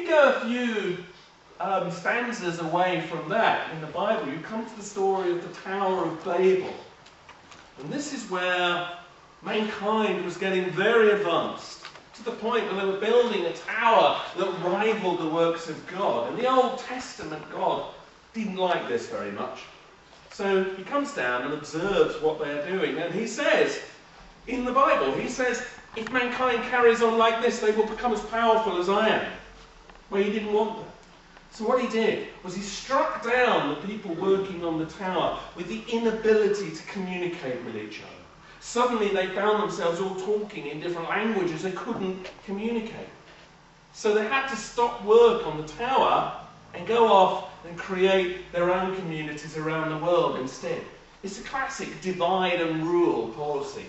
go a few stanzas away from that in the Bible, you come to the story of the Tower of Babel. And this is where mankind was getting very advanced, to the point where they were building a tower that rivaled the works of God. And the Old Testament God didn't like this very much. So he comes down and observes what they are doing. And he says, in the Bible, he says, if mankind carries on like this, they will become as powerful as I am. Well, he didn't want that. So what he did was he struck down the people working on the tower with the inability to communicate with each other. Suddenly they found themselves all talking in different languages. They couldn't communicate. So they had to stop work on the tower and go off and create their own communities around the world instead. It's a classic divide and rule policy.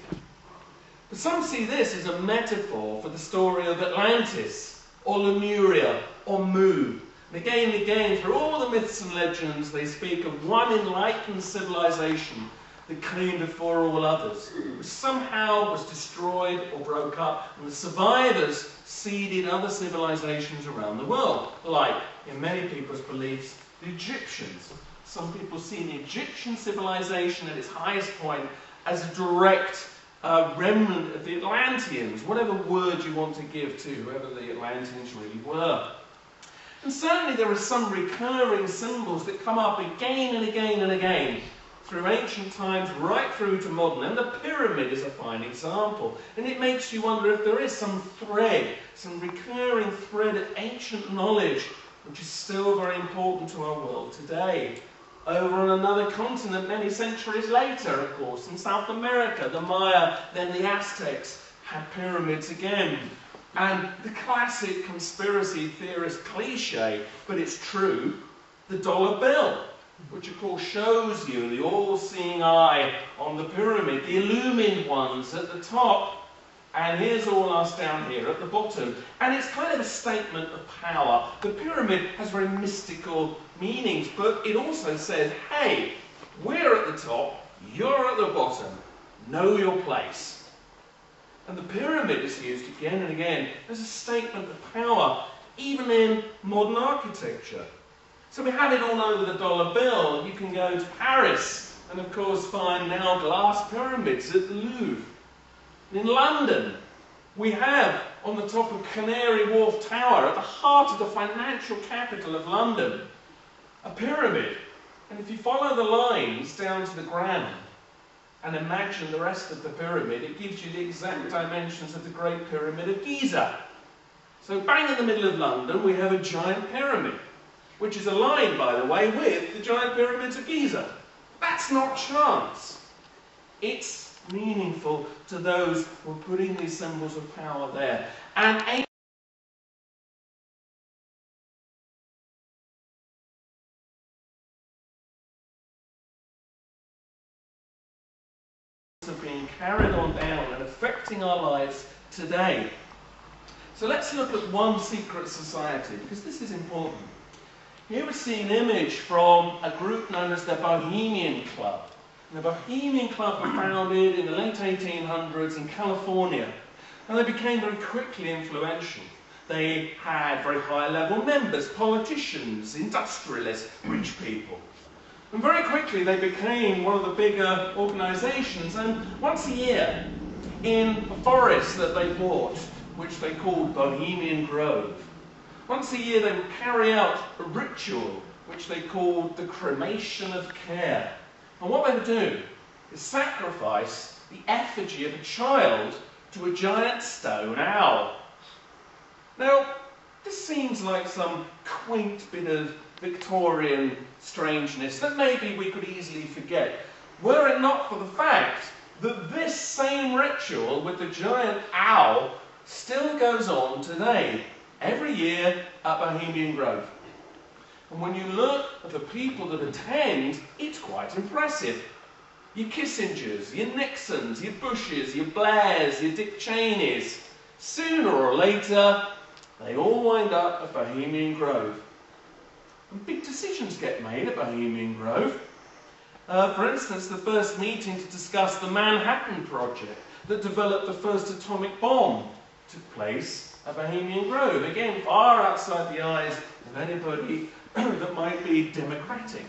But some see this as a metaphor for the story of Atlantis, or Lemuria, or Mu. And again, through all the myths and legends, they speak of one enlightened civilization that came before all others, which somehow was destroyed or broke up, and the survivors seeded other civilizations around the world, like, in many people's beliefs, the Egyptians. Some people see the Egyptian civilization at its highest point as a direct remnant of the Atlanteans, whatever word you want to give to whoever the Atlanteans really were. And certainly there are some recurring symbols that come up again and again and again through ancient times right through to modern. And the pyramid is a fine example. And it makes you wonder if there is some thread, some recurring thread of ancient knowledge which is still very important to our world today. Over on another continent many centuries later, of course, in South America, the Maya, then the Aztecs, had pyramids again. And the classic conspiracy theorist cliche, but it's true, the dollar bill, which of course shows you the all-seeing eye on the pyramid, the illumined ones at the top, and here's all us down here at the bottom. And it's kind of a statement of power. The pyramid has very mystical meanings, but it also says, hey, we're at the top, you're at the bottom, know your place. And the pyramid is used again and again as a statement of power, even in modern architecture. So we have it all over the dollar bill. You can go to Paris and of course find now glass pyramids at the Louvre. In London, we have on the top of Canary Wharf Tower, at the heart of the financial capital of London, a pyramid. And if you follow the lines down to the ground and imagine the rest of the pyramid, it gives you the exact dimensions of the Great Pyramid of Giza. So bang in the middle of London, we have a giant pyramid, which is aligned, by the way, with the giant pyramids of Giza. That's not chance. It's meaningful to those who are putting these symbols of power there. And are being carried on down and affecting our lives today. So let's look at one secret society, because this is important. Here we see an image from a group known as the Bohemian Club. And the Bohemian Club were founded in the late 1800s in California, and they became very quickly influential. They had very high-level members, politicians, industrialists, rich people. And very quickly they became one of the bigger organisations, and once a year, in a forest that they bought, which they called Bohemian Grove, once a year they would carry out a ritual which they called the cremation of care. And what they would do is sacrifice the effigy of a child to a giant stone owl. Now, this seems like some quaint bit of Victorian strangeness that maybe we could easily forget, were it not for the fact that this same ritual with the giant owl still goes on today, every year at Bohemian Grove. And when you look at the people that attend, it's quite impressive. Your Kissingers, your Nixons, your Bushes, your Blairs, your Dick Cheneys, sooner or later, they all wind up at Bohemian Grove. And big decisions get made at Bohemian Grove. For instance, the first meeting to discuss the Manhattan Project that developed the first atomic bomb took place a Bohemian Grove. Again, far outside the eyes of anybody that might be democratic.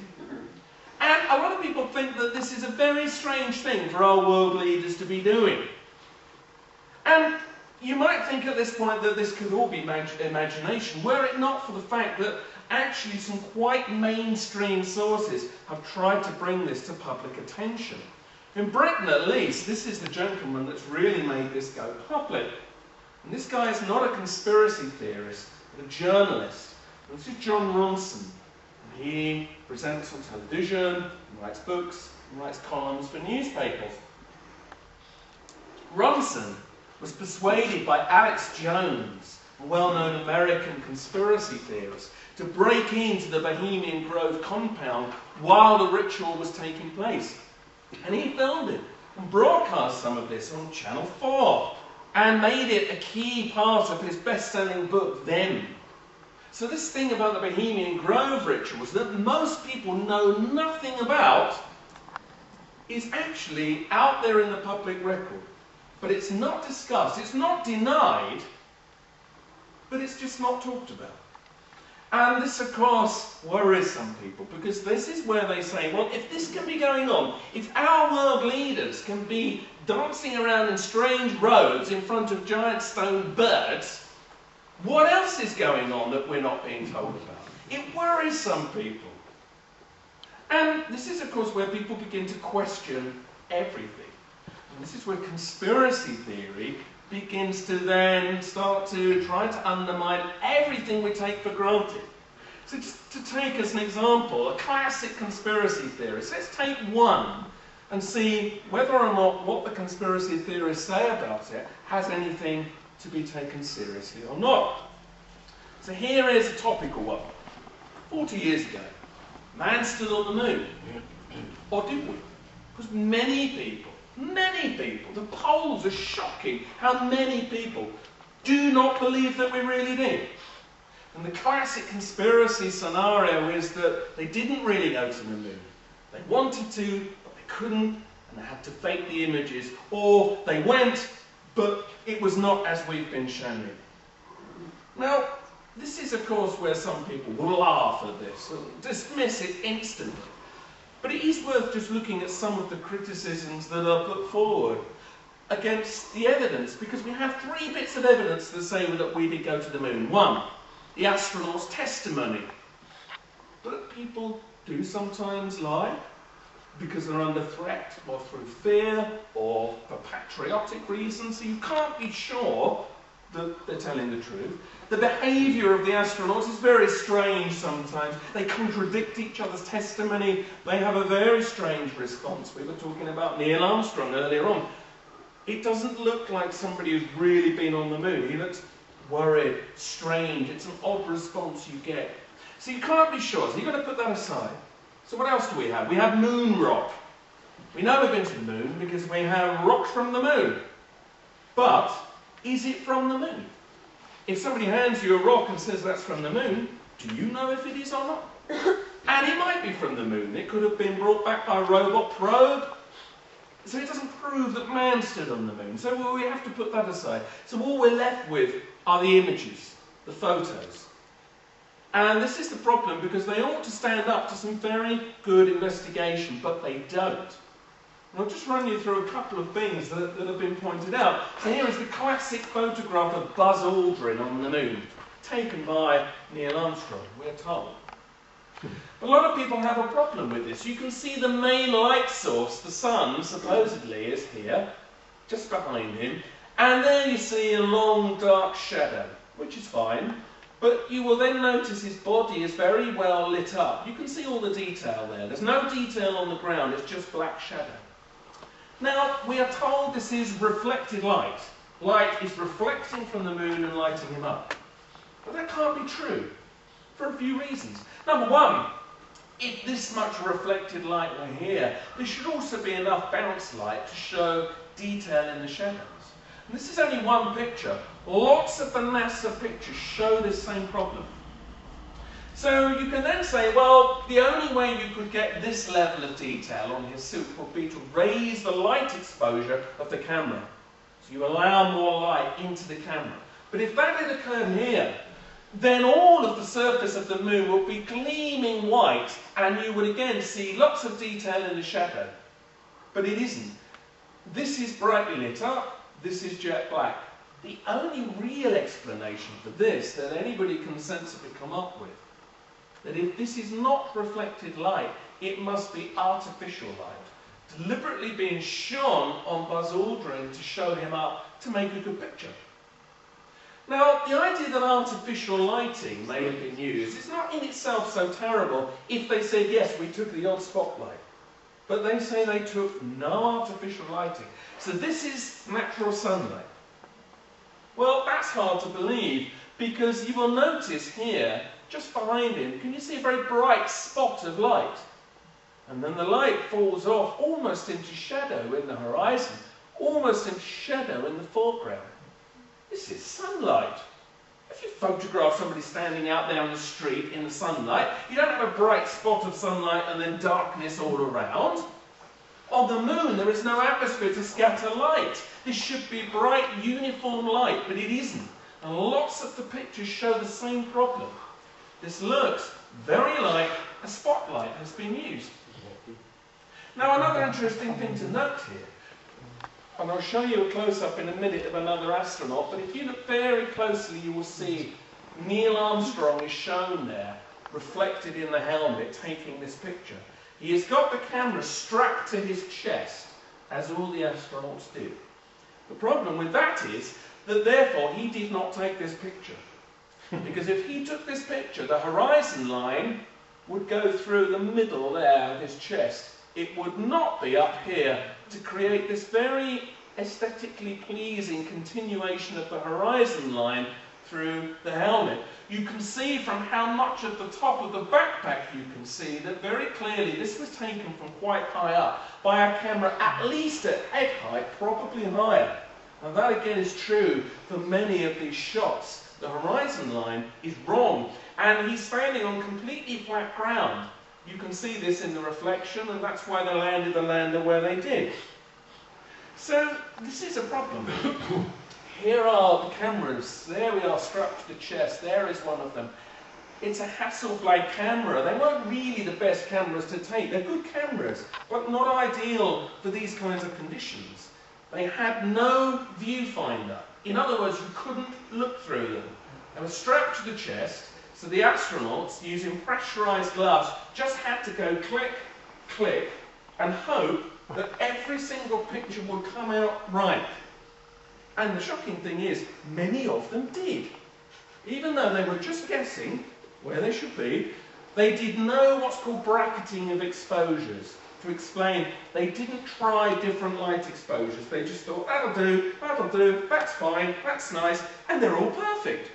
And a lot of people think that this is a very strange thing for our world leaders to be doing. And you might think at this point that this could all be imagination, were it not for the fact that actually some quite mainstream sources have tried to bring this to public attention. In Britain, at least, this is the gentleman that's really made this go public. And this guy is not a conspiracy theorist, but a journalist. And this is John Ronson. And he presents on television, and writes books, and writes columns for newspapers. Ronson was persuaded by Alex Jones, a well-known American conspiracy theorist, to break into the Bohemian Grove compound while the ritual was taking place. And he filmed it and broadcast some of this on Channel 4 and made it a key part of his best-selling book, Them. So this thing about the Bohemian Grove rituals that most people know nothing about is actually out there in the public record. But it's not discussed, it's not denied, but it's just not talked about. And this, of course, worries some people, because this is where they say, well, if this can be going on, if our world leaders can be dancing around in strange roads in front of giant stone birds, what else is going on that we're not being told about? It worries some people. And this is, of course, where people begin to question everything. And this is where conspiracy theory begins to then start to try to undermine everything we take for granted. So just to take as an example, a classic conspiracy theorist, let's take one and see whether or not what the conspiracy theorists say about it has anything to be taken seriously or not. So here is a topical one. 40 years ago, man stood on the moon. Or did we? Because many people, the polls are shocking how many people do not believe that we really did. And the classic conspiracy scenario is that they didn't really go to the moon. They wanted to, but they couldn't, and they had to fake the images. Or they went, but it was not as we've been shown it. Now, this is of course where some people will laugh at this, and dismiss it instantly. But it is worth just looking at some of the criticisms that are put forward against the evidence, because we have 3 bits of evidence that say that we did go to the moon. 1, the astronauts' testimony. But people do sometimes lie because they're under threat, or through fear, or for patriotic reasons, so you can't be sure that they're telling the truth. The behaviour of the astronauts is very strange sometimes. They contradict each other's testimony. They have a very strange response. We were talking about Neil Armstrong earlier on. It doesn't look like somebody who's really been on the moon. He looks worried, strange. It's an odd response you get. So you can't be sure. So you've got to put that aside. So what else do we have? We have moon rock. We know we've been to the moon because we have rock from the moon. But is it from the moon? If somebody hands you a rock and says that's from the moon, do you know if it is or not? And it might be from the moon. It could have been brought back by a robot probe. So it doesn't prove that man stood on the moon. So we have to put that aside. So all we're left with are the images, the photos. And this is the problem, because they ought to stand up to some very good investigation, but they don't. And I'll just run you through a couple of things that have been pointed out. So here is the classic photograph of Buzz Aldrin on the moon, taken by Neil Armstrong, we're told. A lot of people have a problem with this. You can see the main light source, the sun, supposedly, is here, just behind him. And there you see a long dark shadow, which is fine. But you will then notice his body is very well lit up. You can see all the detail there. There's no detail on the ground, it's just black shadow. Now, we are told this is reflected light. Light is reflecting from the moon and lighting him up. But that can't be true, for a few reasons. Number one, if this much reflected light were here, there should also be enough bounce light to show detail in the shadows. And this is only one picture. Lots of the NASA pictures show this same problem. So you can then say, well, the only way you could get this level of detail on his suit would be to raise the light exposure of the camera. So you allow more light into the camera. But if that had occurred here, then all of the surface of the moon would be gleaming white, and you would again see lots of detail in the shadow. But it isn't. This is brightly lit up, this is jet black. The only real explanation for this that anybody can sensibly come up with, that if this is not reflected light, it must be artificial light, deliberately being shone on Buzz Aldrin to show him up to make a good picture. Now, the idea that artificial lighting may have been used is not in itself so terrible if they said, yes, we took the odd spotlight. But they say they took no artificial lighting. So this is natural sunlight. Well, that's hard to believe, because you will notice here, just behind him, can you see a very bright spot of light? And then the light falls off almost into shadow in the horizon, almost into shadow in the foreground. This is sunlight. If you photograph somebody standing out there on the street in the sunlight, you don't have a bright spot of sunlight and then darkness all around. On the moon, there is no atmosphere to scatter light. This should be bright, uniform light, but it isn't. And lots of the pictures show the same problem. This looks very like a spotlight has been used. Now, another interesting thing to note here, and I'll show you a close-up in a minute of another astronaut, but if you look very closely, you will see Neil Armstrong is shown there, reflected in the helmet, taking this picture. He has got the camera strapped to his chest, as all the astronauts do. The problem with that is that therefore he did not take this picture. Because if he took this picture, the horizon line would go through the middle there of his chest. It would not be up here to create this very aesthetically pleasing continuation of the horizon line through the helmet. You can see from how much of the top of the backpack you can see that very clearly this was taken from quite high up by a camera at least at head height, probably higher. And that again is true for many of these shots. The horizon line is wrong, and he's standing on completely flat ground. You can see this in the reflection, and that's why they landed the lander where they did. So this is a problem. Here are the cameras. There we are, strapped to the chest. There is one of them. It's a Hasselblad camera. They weren't really the best cameras to take. They're good cameras, but not ideal for these kinds of conditions. They had no viewfinder. In other words, you couldn't look through them. They were strapped to the chest, so the astronauts, using pressurized gloves, just had to go click, click, and hope that every single picture would come out right. And the shocking thing is, many of them did. Even though they were just guessing where they should be, they did know what's called bracketing of exposures. To explain, they didn't try different light exposures. They just thought, that'll do, that's fine, that's nice, and they're all perfect.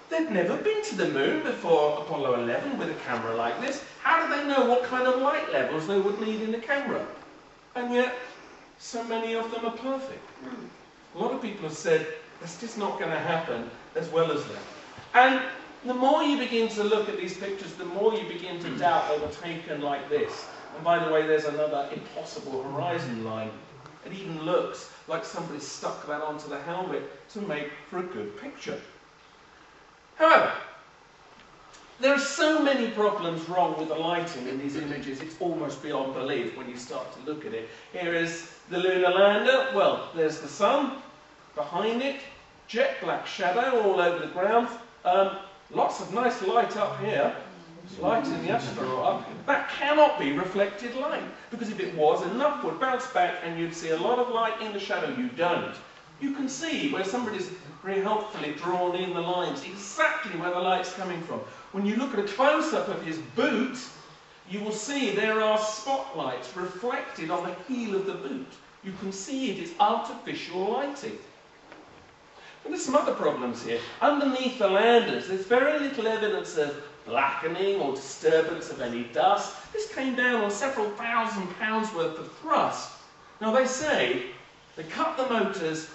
They'd never been to the moon before Apollo 11 with a camera like this. How do they know what kind of light levels they would need in the camera? And yet, so many of them are perfect. A lot of people have said, that's just not going to happen as well as them. And the more you begin to look at these pictures, the more you begin to doubt they were taken like this. And by the way, there's another impossible horizon line. It even looks like somebody stuck that onto the helmet to make for a good picture. However, there are so many problems wrong with the lighting in these images, it's almost beyond belief when you start to look at it. Here is the lunar lander. Well, there's the sun behind it, jet black shadow all over the ground, lots of nice light up here, lighting the astronaut up. That cannot be reflected light, because if it was, enough would bounce back and you'd see a lot of light in the shadow. You don't. You can see where somebody's very helpfully drawn in the lines, exactly where the light's coming from. When you look at a close-up of his boot, you will see there are spotlights reflected on the heel of the boot. You can see it is artificial lighting. And there's some other problems here. Underneath the landers, there's very little evidence of blackening or disturbance of any dust. This came down on several £1,000s worth of thrust. Now they say they cut the motors